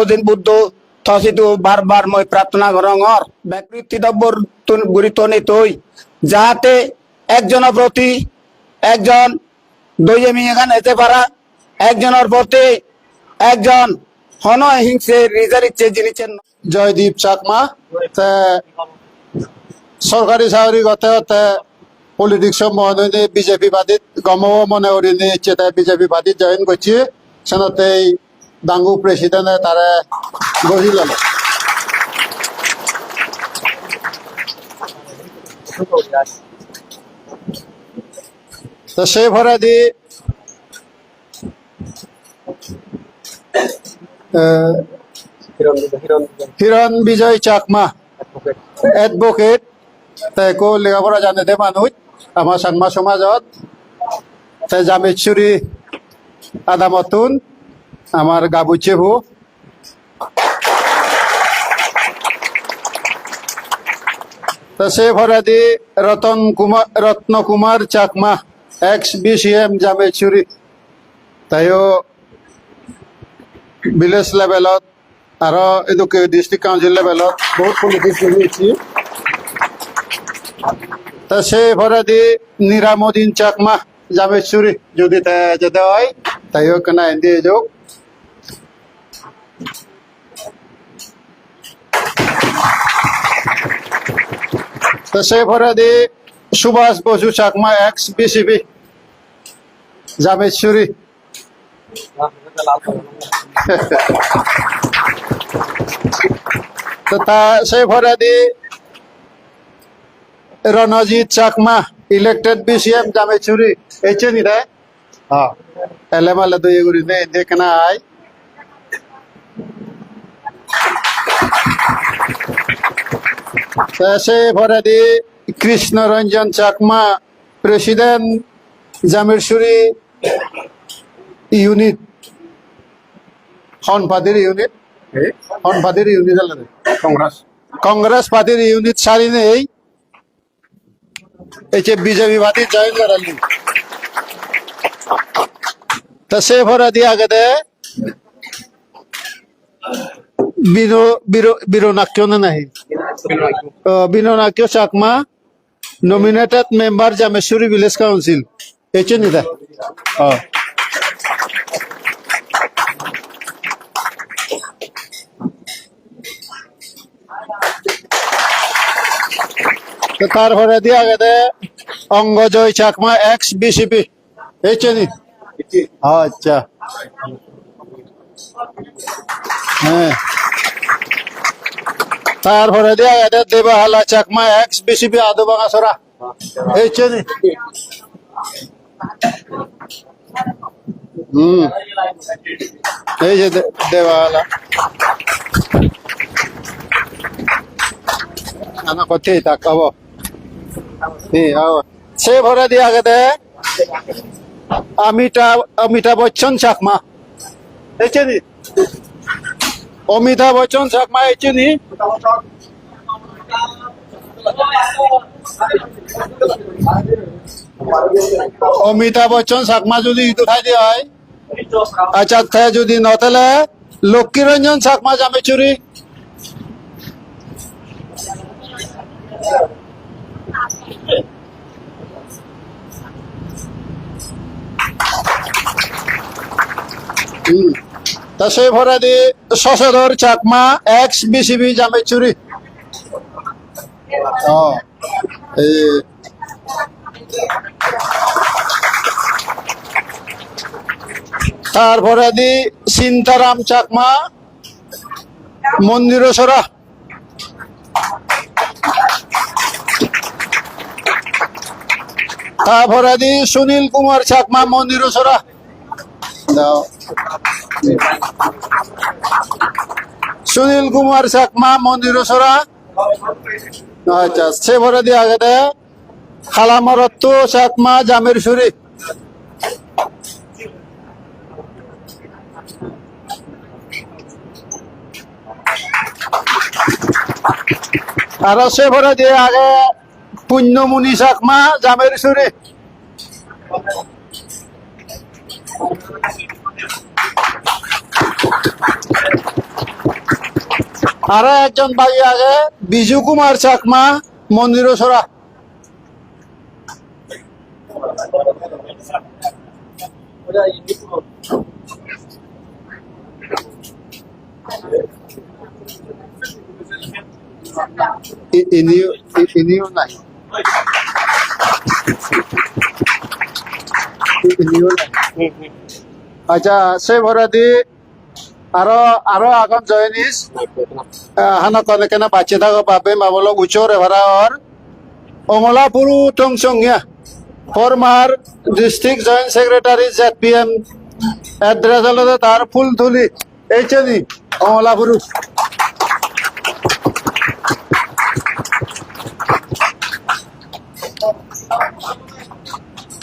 দিন বুদ্ধ থসিতু বারবার মই প্রার্থনা করঙর ব্যক্তিত্বর গুরুত্ব নিতই যাহাতে একজনের প্রতি একজন দইয়ে মিয়াগান হতে পারা একজনের প্রতি একজন হন হিংসে রিজার ইচ্ছে জিনিসের জয়দীপ চাকমা সরকারি চাকরি করতে হতে পলিটিক্স মনে বিজেপি বাদীত গমও মনে করি নিচ্ছে তাই বিজেপি বাদীত জয়েন করছি সেনাতে ডাঙ্গু প্রেসিডেন্টে তারা গঢ়ি ললে তো সেই ভরা দি হিরণ বিজয় চাকমা এডভোকেট তাইকো লেখাপড়া জানে দে মানুষ আমার সাংমা সমাজত তাই জামেশ্বরী আদামতুন আমার গাবুচে ভু সে ভরাদি রত্ন কুমার চাকমা এক্স বিসিএম জামেশ্বরী তাইও ভিলেজ লেভেলত আর এদুকে ডিস্ট্রিক্ট কাউন্সিল লেভেলত বহুত পলিটিক্স করেছি তা সে ভরাদি নিরামুদ্দিন চাকমা জামেশ্বরী যদি যেতে হয় তাইও কেনা দিয়ে যোগ তো সে ভরাদি সুভাষ বসু চাকমা এক্স বিসিবি জামেশ্বরী তো তা সে ভরাদি রণজিৎ চাকমা ইলেক্টেড বিসিএম জামেশ্বরী এইছে নি রে হ্যাঁ এলেমালে দুই গুড়ি নে দেখনা আই সে ভরাদি কৃষ্ণ রঞ্জন চাকমা প্রেসিডেন্ট জামেশ্বরী ইউনিট হনপাদির ইউনিট কংগ্রেস পার্টির ইউনিট সারি নেই এই যে বিজেপি পার্টি জয়েন করালি তা সে ভরা দিয়ে আগে দে বীরনাক্য না নাহি বীরনাক্য Chakma nominated member Jameshwari village council এইছে নি দা তারপরে দিয়া গেছে অঙ্গজয় চাকমা এক্স বিসিপি এইছে নি আচ্ছা হ্যাঁ তারপরে দিয়া গেছে দেবাহালা চাকমা এক্স বিসিপি আদুবাঙাছড়া এইছে নি এই যে দেবাহালা আনা কথা তাকাবো সে ভরা দিয়া গেছে অমিতাভ বচ্চন চাকমা এইছে নি অমিতাভ বচ্চন চাকমা এইছে নি অমিতাভ বচ্চন চাকমা যদি উঠাই দিয়া হয় আচ্ছা যদি নতেলে লক্ষ্মীরঞ্জন চাকমা জামেশ্বরী তা সে ভরা দি শশধর চাকমা এক্স বিসিবি জামেশ্বরী তারপরে দি সীতারাম চাকমা মন্দিরসরা তারপরে দি সুনীল কুমার চাকমা মন্দিরসরা সুনীল কুমার চাকমা মন্দিরসরা আচ্ছা সে ভরে দিয়ে আগে খালামরত্ব চাকমা জামেশ্বরী আর সে ভরে দিয়ে আগে পুণ্যমুনি চাকমা জামেশ্বরী আরো একজন ভাই আগে বিজু কুমার চাকমা মন্দির সরা ইনিও নাই আচ্ছা সে ভরা দি আরো আগম জয়নিস হানা কনে কেনা বাচ্চা থাকো বাপে মামলো উচর এভার অমলাপুর টংসংয়া former district joint secretary ZPM address হলো তার ফুলতুলি এই চলি অমলাপুর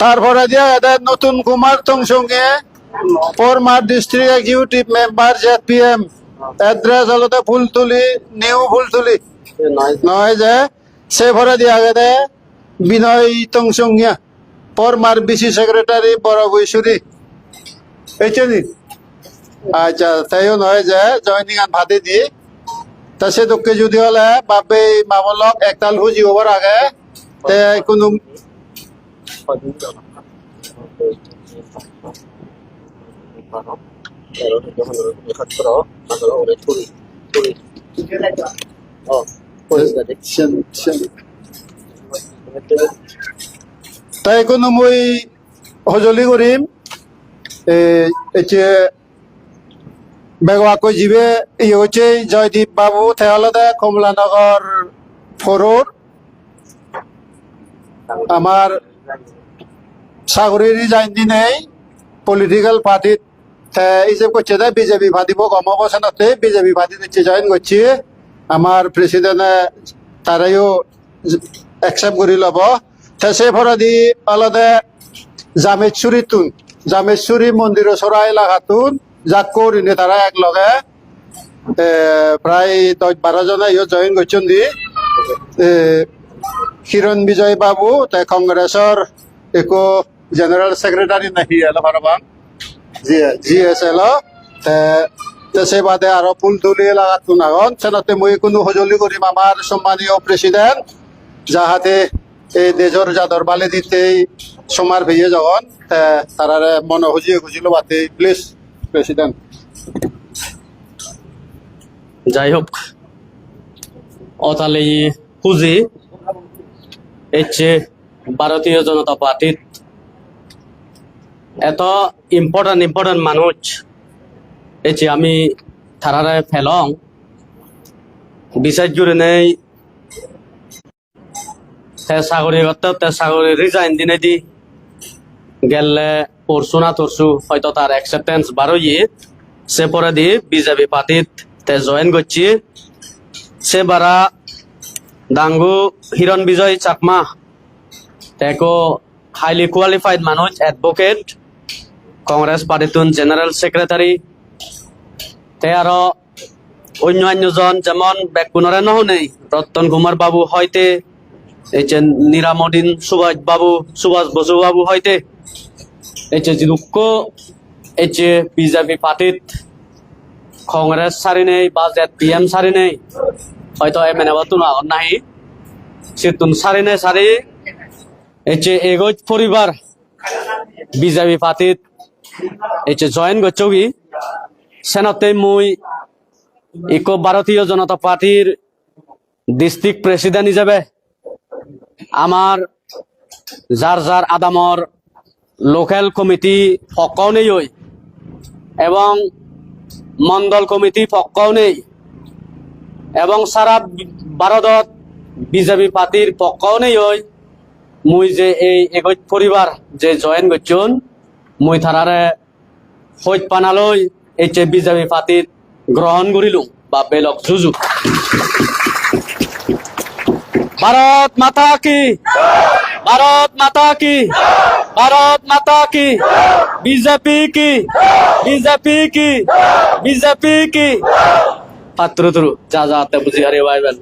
তারপরে দিয়া এদের নতুন কুমার টংসংয়ে former district executive member ZPM address হলো ফুলতুলি নিউ ফুলতুলি নয় যে সে ভরে দিয়া গেছে বিনয় টংসংয়া ফরমার BC সেক্রেটারি বড় বৈশুরি এই চলি আচ্ছা তাইও নয় যে জয়নিং আন ভাতে দি তা সে দুঃখে যদি হলে বাপে মামলক একতাল হুজি হবার আগে তে কোনো তাই কোনো মই সজলি কৰিম এতিয়া বেগৱাকৈ যিবে ই হৈছে জয়দীপ বাবু তেওঁলোকে কমলানগৰ ফোৰৰ আমার চাকরির যাই দিনেই পলিটিক্যাল পার্টিত হিসেব করছে বিজেপি ভাদিব গম অবস্থানতে বিজেপি পার্টি নিচ্ছে জয়েন করছে আমার প্রেসিডেন্টে তারাইও একসেপ্ট করে লব সে ফরদি আলাদা জামেশ্বরী মন্দির সরা এলাকাতুন যাক করিনে তারা একলগে প্রায় 10-12 জনে ইয়ে জয়েন করছেন দি হিরণ বিজয় বাবু তাই কংগ্রেসর একো জেনারেল সেক্রেটারি নাহি এলো ভারবাং GSL সে বাদে আরো ফুল তুলি এলাকাতুন আগন সেনাতে মই কোনো সজলি করিম আমার সম্মানীয় প্রেসিডেন্ট যাহাতে এই দেশর যাদর বালে দিতে সমার ভেয়ে যখন তারারে মনে হজিয়ে খুঁজিল বাতে প্লিজ প্রেসিডেন্ট যাই হোক অতালে খুঁজি ভারতীয় জনতা পার্টিত এত ইম্পর্টেন্ট মানুষ আমি তারারে ফেলং বিচার জুড়ে নেই চাকরি করতে চাকরি রিজাইন দিনে দি গেলে পরশু না তরশু হয়তো তার অ্যাকসেপ্টেন্স বাড়িয়ে সে পরে দি বিজেপি পার্টিত জয়েন করছি সে বারা ডাঙ্গু হিরণ বিজয় চাকমা তেকো হাইলি কোয়ালিফাইড মানুষ অ্যাডভোকেট কংগ্রেস পার্টিতুন জেনারেল সেক্রেটারি তে আরো অন্যান্যজন যেমন বেকুনরে নহনেই রতন কুমার বাবু হইতে এই যে নিরামদিন সুভাষ বসু বাবু হইতে এই যে দুঃখ এই যে বিজেপি পার্টিত কংগ্রেস সারি নেই বা ZPM সারি নেই হয়তো MNA তুন আগত নাহি সেতুন সারি নেই সারি এই যে এগোজ পরিবার বিজেপি পার্টিত এই যে জয়েন করছি সেনতে মুই ইকো ভারতীয় জনতা পার্টির ডিস্ট্রিক্ট প্রেসিডেন্ট হিসেবে আমার যার আদামর লোকাল কমিটি পক্কাও নেই ওই এবং মন্ডল কমিটি পক্কাও নেই এবং সারা ভারতত বিজেপি পার্টির পক্কাও নেই ওই মুই যে এই এগোজ পরিবার যে জয়েন করছুন মুই থারারে হইত পানালই এই যে বিজেপি পার্টির গ্রহণ করিলু বা বেলক সুযোগ ভারত মাতা কি ভারত মাতা কি ভারত মাতা কি বিজেপি কি বিজেপি কি বিজেপি কি পাত্র তুরু যা যাতে বুঝি আরে বাইবেল